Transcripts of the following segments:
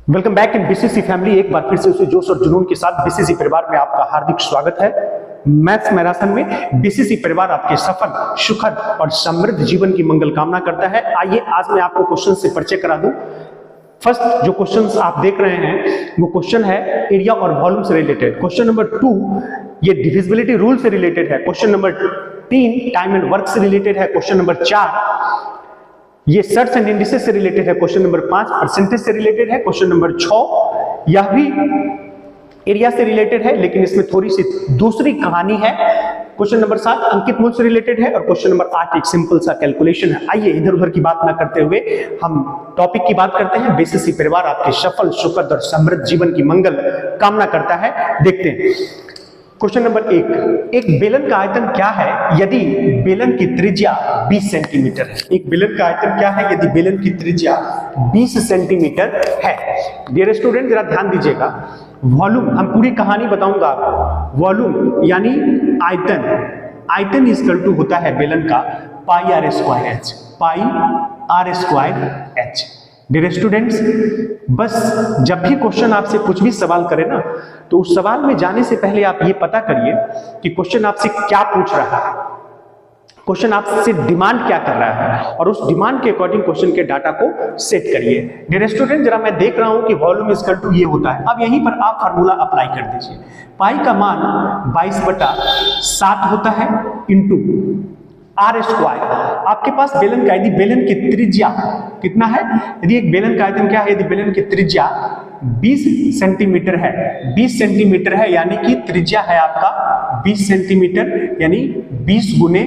Welcome back in BCC family. एक बार फिर से उसी जोश और जुनून के साथ बीसीसी परिवार में आपका हार्दिक स्वागत है। मैथ्स मैराथन में बीसीसी परिवार आपके सफल, सुखद और समृद्ध जीवन की मंगल कामना करता है। आइए आज मैं आपको क्वेश्चन से परिचय करा दूं। फर्स्ट जो क्वेश्चन आप देख रहे हैं वो क्वेश्चन है एरिया और वॉल्यूम से रिलेटेड। क्वेश्चन नंबर 2 ये डिविजिबिलिटी रूल से रिलेटेड है। Question number 3 time and work से रिलेटेड है। क्वेश्चन नंबर 4 ये सर्च एंड इंडिसेस से रिलेटेड है। क्वेश्चन नंबर 5 परसेंटेज से रिलेटेड है। क्वेश्चन नंबर 6 यह भी एरिया से रिलेटेड है लेकिन इसमें थोड़ी सी दूसरी कहानी है। क्वेश्चन नंबर 7 अंकित मूल्य से रिलेटेड है और क्वेश्चन नंबर 8 एक सिंपल सा कैलकुलेशन है। आइए इधर उधर की बात ना करते हुए हम टॉपिक की बात करते हैं। बीसीसी परिवार आपके सफल, सुखद और समृद्ध जीवन की मंगल कामना करता है। देखते हैं क्वेश्चन नंबर 1। एक बेलन का आयतन क्या है यदि बेलन की त्रिज्या 20 सेंटीमीटर है। एक बेलन का आयतन क्या है यदि बेलन की त्रिज्या 20 सेंटीमीटर है। डियर स्टूडेंट जरा ध्यान दीजिएगा। वॉल्यूम, हम पूरी कहानी बताऊंगा आपको। वॉल्यूम यानी आयतन, आयतन इक्वल टू होता है बेलन का pi r square h, pi r square h. Dear students बस जब भी क्वेश्चन आपसे कुछ भी सवाल करे ना तो उस सवाल में जाने से पहले आप ये पता करिए कि क्वेश्चन आपसे क्या पूछ रहा है, क्वेश्चन आपसे डिमांड क्या कर रहा है और उस डिमांड के अकॉर्डिंग क्वेश्चन के डाटा को सेट करिए। डियर स्टूडेंट जरा मैं देख रहा हूं कि वॉल्यूम इक्वल टू ये होता है। अब यहीं पर आप फार्मूला अप्लाई कर दीजिए। पाई का मान 22/7 होता है इंटू आर स्क्वायर। आपके पास बेलन का, यदि बेलन की त्रिज्या कितना है, यदि एक बेलन का आयतन क्या है, यदि बेलन की त्रिज्या 20 सेंटीमीटर है, 20 सेंटीमीटर है यानी कि त्रिज्या है आपका 20 सेंटीमीटर यानी 20 गुने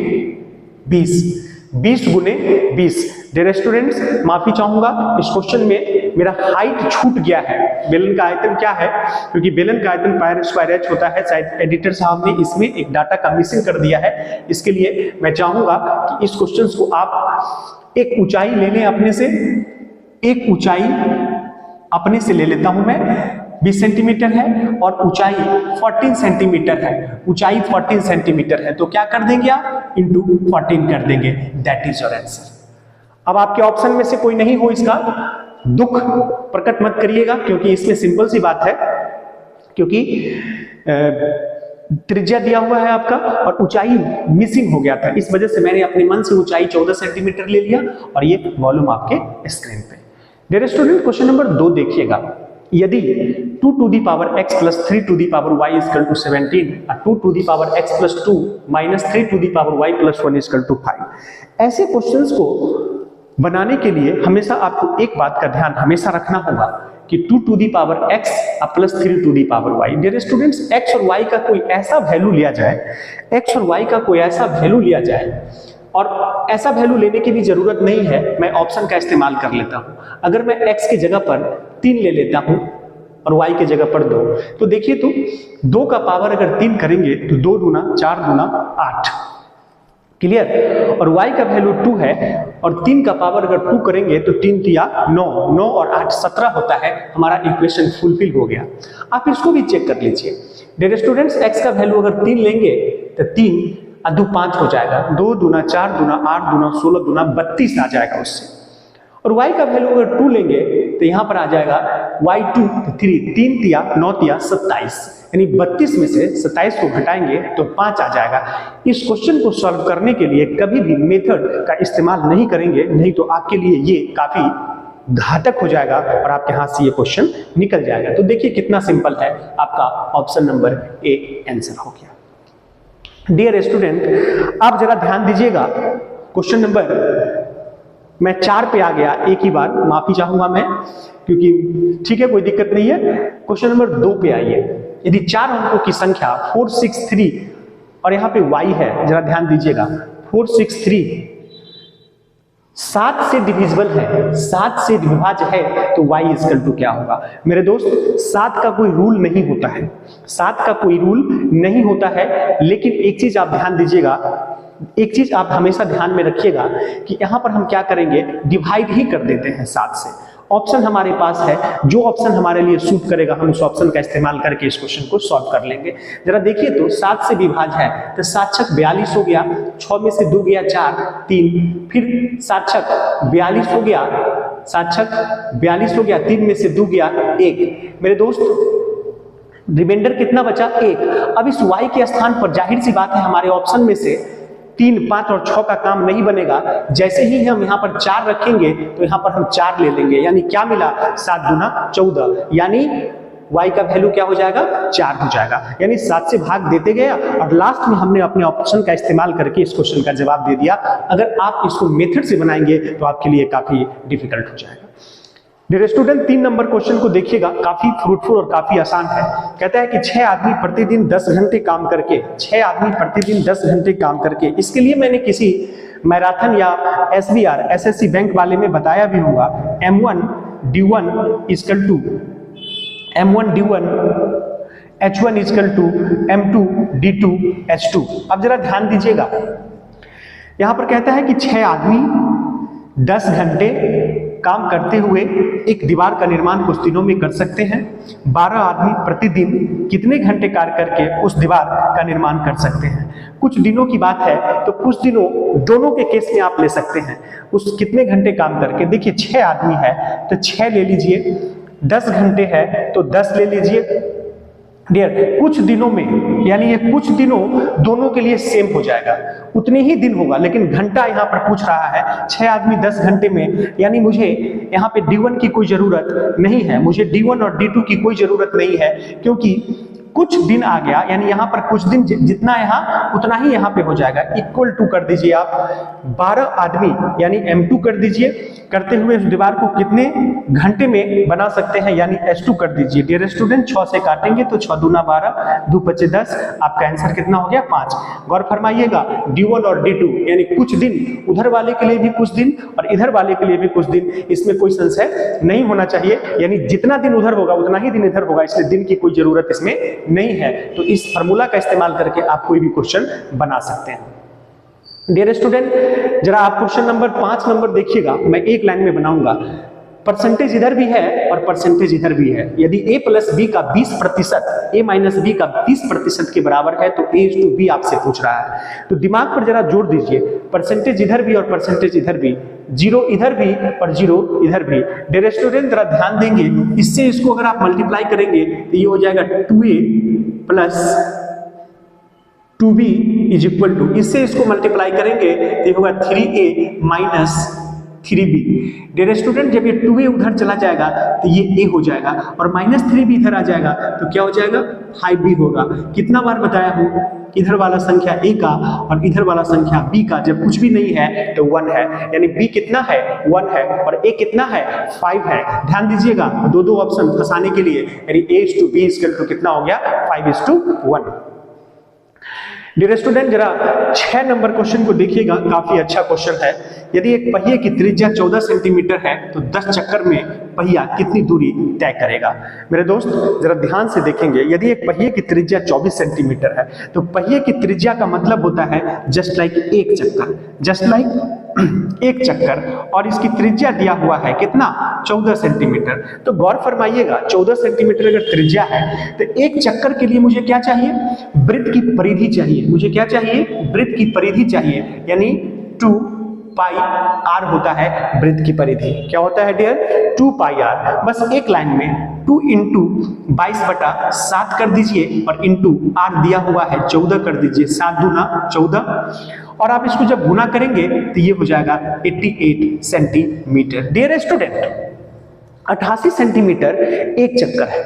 20, 20 गुने 20। डियर स्टूडेंट्स माफी चाहूंगा इस क्वेश्चन में मेरा हाइट छूट गया है। बेलन का आयतन क्या है, क्योंकि बेलन का आयतन पाई आर स्क्वायर एच होता है। शायद एडिटर साहब ने इसमें एक डाटा का मिसिंग कर दिया है। इसके लिए मैं चाहूंगा कि इस क्वेश्चन को आप एक ऊंचाई ले लें अपने से, एक ऊंचाई अपने से ले लेता हूं मैं। 20 सेंटीमीटर है और ऊंचाई 14 सेंटीमीटर है, ऊंचाई 14 सेंटीमीटर है तो क्या कर देंगे आप, इंटू 14 कर देंगे। That is your answer. अब आपके ऑप्शन में से कोई नहीं हो इसका दुख प्रकट मत करिएगा, क्योंकि इसमें सिंपल सी बात है, क्योंकि त्रिज्या दिया हुआ है आपका और ऊंचाई मिसिंग हो गया था। इस वजह से मैंने अपने मन से ऊंचाई 14 सेंटीमीटर ले लिया और ये वॉल्यूम आपके स्क्रीन पे। डियर स्टूडेंट क्वेश्चन नंबर 2 देखिएगा। यदि 2 to the power x plus 3 to the power y is equal to 17 और 2 to the power x plus 2 minus 3 to the power y plus 1 is equal to 5, ऐसे questions को बनाने के लिए हमेशा आपको एक बात का ध्यान हमेशा रखना होगा कि 2 to the power x plus 3 to the power y। Dear students x और y का कोई ऐसा वैल्यू लिया जाए, x और y का कोई ऐसा वैल्यू लिया जाए, और ऐसा वैल्यू लेने की भी जरूरत नहीं है, मैं ऑप्शन का इस्तेमाल कर लेता हूं। अगर मैं x की जगह पर 3 ले लेता हूं और y की जगह पर 2, तो देखिए तो 2 का पावर अगर 3 करेंगे तो 2 दूना 4 दूना 8, क्लियर। और y का वैल्यू 2 है और 3 का पावर अगर 2 करेंगे तो 3 तिया 9, 9 और 8 17 होता है। हमारा इक्वेशन फुलफिल हो गया। आप इसको भी चेक कर लीजिए। डियर स्टूडेंट्स x का वैल्यू अगर 3 लेंगे तो 3 और 2 5 हो जाएगा, 2 दूना 4 दूना 8 दूना 16 दूना 32 आ जाएगा उससे। और y का वैल्यू अगर 2 लेंगे तो यहां पर आ जाएगा y2 3, 3 तिया 9 तिया 27, यानी 32 में से 27 को घटाएंगे तो 5 आ जाएगा। इस क्वेश्चन को सॉल्व करने के लिए कभी भी मेथड का इस्तेमाल नहीं करेंगे, नहीं तो आपके लिए ये काफी घातक हो जाएगा और आपके हाथ से ये क्वेश्चन निकल जाएगा। तो देखिए कितना सिंपल है, आपका ऑप्शन नंबर ए आंसर हो गया। डियर स्टूडेंट आप जरा ध्यान दीजिएगा। क्वेश्चन नंबर मैं 4 पे आ गया एक ही बार, माफी चाहूंगा मैं, क्योंकि ठीक है कोई दिक्कत नहीं है। क्वेश्चन नंबर 2 पे आइए। यदि 4 अंकों की संख्या 463 और यहां पे y है, जरा ध्यान दीजिएगा, 463 7 से डिविजिबल है, 7 से विभाज्य है तो y इक्वल टू क्या होगा। मेरे दोस्त 7 का कोई रूल नहीं होता है, 7 का कोई रूल नहीं होता है, लेकिन एक चीज आप ध्यान दीजिएगा, एक चीज आप हमेशा ध्यान में रखिएगा कि यहां पर हम क्या करेंगे, डिवाइड ही कर देते हैं 7 से। ऑप्शन हमारे पास है, जो ऑप्शन हमारे लिए सूट करेगा हम उस ऑप्शन का इस्तेमाल करके इस क्वेश्चन को सॉल्व कर लेंगे। जरा देखिए तो 7 से विभाज्य है तो 7 छक 42 हो गया, 6 में से 2 गया 4 3, फिर 7 छक 42 हो गया, 7 छक 42 हो गया, 3 में से 2 गया 1। मेरे दोस्त रिमाइंडर कितना बचा 1। अब इस y के स्थान पर जाहिर सी बात है हमारे ऑप्शन में से 3, 5 और 6 का काम नहीं बनेगा। जैसे ही हम यहाँ पर 4 रखेंगे तो यहाँ पर हम 4 ले लेंगे, यानी क्या मिला 7 दूना 14, यानी y का वैल्यू क्या हो जाएगा 4 हो जाएगा। यानी 7 से भाग देते गए और लास्ट में हमने अपने ऑप्शन का इस्तेमाल करके इस क्वेश्चन का जवाब दे दिया। अगर आप इसको मेथड से बनाएंगे तो आपके लिए काफी डिफिकल्ट हो जाएगा। डियर स्टूडेंट 3 नंबर क्वेश्चन को देखिएगा, काफी फ्रूटफुल और काफी आसान है। कहता है कि 6 आदमी प्रतिदिन 10 घंटे काम करके 6 आदमी प्रतिदिन 10 घंटे काम करके, इसके लिए मैंने किसी मैराथन या SBR SSC बैंक वाले में बताया भी होगा, M1 D1 equal to M1 D1 H1 equal to M2 D2 H2। अब जरा ध्यान दीजिएगा, यहां पर कहता है कि 6 आदमी 10 घंटे काम करते हुए एक दीवार का निर्माण कुछ दिनों में कर सकते हैं। 12 आदमी प्रतिदिन कितने घंटे कार्य करके उस दीवार का निर्माण कर सकते हैं। कुछ दिनों की बात है तो कुछ दिनों दोनों के केस में आप ले सकते हैं। उस कितने घंटे काम करके, देखिए 6 आदमी है तो 6 ले लीजिए, 10 घंटे है तो 10 ले लीजिए। डियर कुछ दिनों में, यानी ये कुछ दिनों दोनों के लिए सेम हो जाएगा, उतने ही दिन होगा, लेकिन घंटा यहाँ पर पूछ रहा है 6 आदमी 10 घंटे में, यानी मुझे यहाँ पे D1 की कोई जरूरत नहीं है, मुझे D1 और D2 की कोई जरूरत नहीं है, क्योंकि कुछ दिन आ गया, यानी यहाँ पर कुछ दिन जितना यहाँ उतना ही यहाँ पे हो जाएगा। इक्वल टू कर दीजिए आप 12 आदमी यानी M2 कर दीजिए, करते हुए उस दीवार को कितने घंटे में बना सकते हैं, यानी S2 कर दीजिए। डियर स्टूडेंट 6 से काटेंगे तो 6 दूना 12, 2 पचे 10, आपका आंसर कितना हो गया 5। गौर फरमाइएगा D1 और D2 यानी कुछ दिन, उधर वाले के लिए भी कुछ दिन और इधर वाले के लिए भी कुछ दिन, इसमें कोई संशय नहीं होना चाहिए, यानी जितना दिन उधर होगा उतना ही दिन इधर होगा, इसलिए दिन की कोई जरूरत इसमें नहीं है। तो इस फार्मूला का इस्तेमाल करके आप कोई भी क्वेश्चन बना सकते हैं। डियर स्टूडेंट जरा आप क्वेश्चन नंबर 5 नंबर देखिएगा, मैं एक लाइन में बनाऊंगा। परसेंटेज इधर भी है और परसेंटेज इधर भी है। यदि a प्लस बी का 20%, a माइनस बी का 20% के बराबर है तो a/b आपसे पूछ रहा है। तो दिमाग पर जरा जोर दीजिए, परसेंटेज इधर भी और परसेंटेज इधर भी, 0 इधर भी और 0 इधर भी। डियर स्टूडेंट जरा ध्यान देंगे, इससे इसको अगर आप मल्टीप्लाई करेंगे तो ये हो जाएगा 2a plus 2b is equal to, इससे इसको मल्टीप्लाई करेंगे तो ये होगा 3a minus 3b। Dear student जब ये 2a उधर चला जाएगा तो ये a हो जाएगा और माइनस 3b इधर आ जाएगा तो क्या हो जाएगा 5b होगा। कितना बार बताया हूं, इधर वाला संख्या a का और इधर वाला संख्या b का जब कुछ भी नहीं है तो 1 है, यानी b कितना है 1 है और a कितना है 5 है। ध्यान दीजिएगा दो ऑप्शन फंसाने के लिए, यानी a/b इक्वल टू कितना हो गया 5:1। डियर स्टूडेंट जरा 6 नंबर क्वेश्चन को देखिएगा, काफी अच्छा क्वेश्चन है। यदि एक पहिए की त्रिज्या 14 सेंटीमीटर है तो 10 चक्कर में पहिया कितनी दूरी तय करेगा। मेरे दोस्त जरा ध्यान से देखेंगे, यदि एक पहिए की त्रिज्या 24 सेंटीमीटर है तो पहिए की त्रिज्या का मतलब होता है जस्ट लाइक एक चक्कर, जस्ट लाइक एक चक्कर, और इसकी त्रिज्या दिया हुआ है कितना 14 सेंटीमीटर। तो गौर फरमाइएगा 14 सेंटीमीटर अगर त्रिज्या है तो एक चक्कर के लिए मुझे क्या चाहिए, वृत्त की परिधि चाहिए। मुझे क्या चाहिए, वृत्त की परिधि चाहिए, यानी 2 पाई r होता है वृत्त की परिधि। क्या होता है डियर 2 पाई r। बस एक लाइन में 2 इंटू 22/7 कर दीजिए और इंटू r दिया हुआ है 14 कर दीजिए, 7 दूना 14, और आप इसको जब गुना करेंगे तो ये हो जाएगा 88 सेंटीमीटर। डियर स्टूडेंट 88 सेंटीमीटर एक चक्कर है,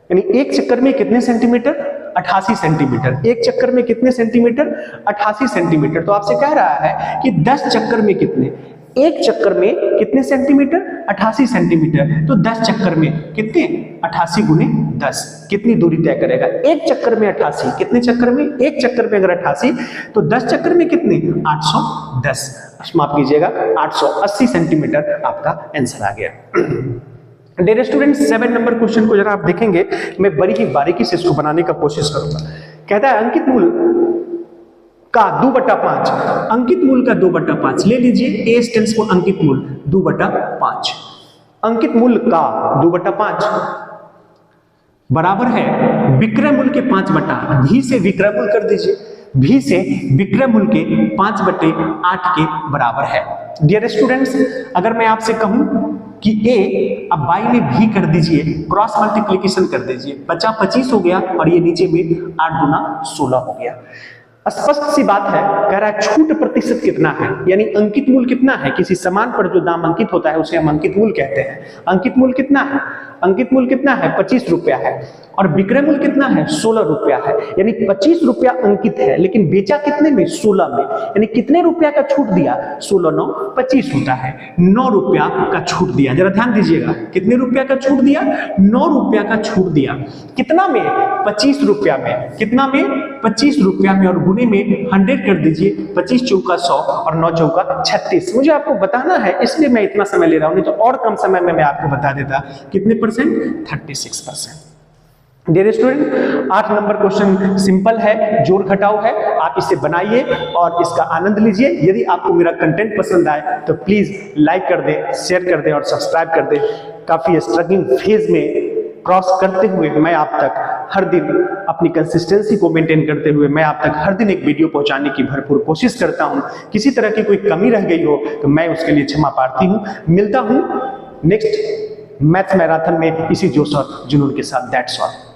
यानी एक चक्कर में कितने सेंटीमीटर 88 सेंटीमीटर। एक चक्कर में कितने सेंटीमीटर 88 सेंटीमीटर। तो आपसे कह रहा है कि 10 चक्कर में कितने, एक चक्कर में कितने सेंटीमीटर 88 सेंटीमीटर। तो 10 चक्कर में कितने 88 गुने 10 कितनी दूरी तय करेगा। एक चक्कर में 88, कितने चक्कर में, एक चक्कर में अगर 88 तो 10 चक्कर में कितने 810, माफ कीजिएगा 880 सेंटीमीटर आपका आंसर आ गया। डियर स्टूडेंट 7 नंबर क्वेश्चन को जरा आप देखेंगे, मैं बड़ी ही बारीकी से इसको बनाने का कोशिश करूंगा। कहता है अंकित मूल का 2/5, अंकित मूल का 2/5 ले लीजिए, a स्टैंड्स फॉर अंकित मूल 2/5, अंकित मूल का 2/5 बराबर है विक्रय मूल के 5/, भी से विक्रय मूल कर दीजिए। भी से विक्रय मूल्य के 5/8 के बराबर है। डियर स्टूडेंट्स, अगर मैं आपसे कहूं कि ए अब बाई में भी कर दीजिए, क्रॉस मल्टीप्लीकेशन कर दीजिए, 50-25 हो गया और ये नीचे में 8 गुना 16 हो गया। स्पष्ट सी बात है, कह रहा है छूट प्रतिशत कितना है, यानी अंकित मूल्य कितना है। किसी सामान पर जो दाम अंकित होता है उसे हम अंकित मूल्य कहते हैं। अंकित मूल्य कितना है? अंकित मूल्य कितना है? 25 रुपया है। और विक्रय मूल्य कितना है? 16 रुपया है। यानी 25 रुपया अंकित है, लेकिन बेचा कितने में? 16 में। यानी कितने रुपया का छूट दिया? 16 9 25 होता है, 9 रुपया का छूट दिया। जरा ध्यान दीजिएगा, कितने रुपया का छूट दिया? 9 रुपया का छूट दिया। कितना में? 25 रुपया में। कितना में? 25 रुपया में। और गुने में 100 कर दीजिए, 25 चौका 100 और 9 चौका 36। मुझे आपको बताना है इसलिए मैं इतना समय ले रहा हूं, नहीं तो और कम समय में मैं आपको बता देता। कितने %? 36%। Dear student, 8 number question simple है, जोड़ घटाव है। आप इसे बनाइए और इसका आनंद लीजिए। यदि आपको मेरा कंटेंट पसंद आए तो प्लीज लाइक कर दें, शेयर कर दें और सब्सक्राइब कर दें। काफी स्ट्रगलिंग फेज में क्रॉस करते हुए मैं आप तक हर दिन अपनी कंसिस्टेंसी को मेंटेन करते हुए मैं आप तक हर दिन एक वीडियो पहुंचाने की भरपूर कोशिश करता हूं। किसी तरह की कोई कमी रह गई हो तो मैं उसके लिए क्षमा प्रार्थी हूं। मिलता हूं नेक्स्ट मैथ मैराथन में इसी जोश और जुनून के साथ। That's all.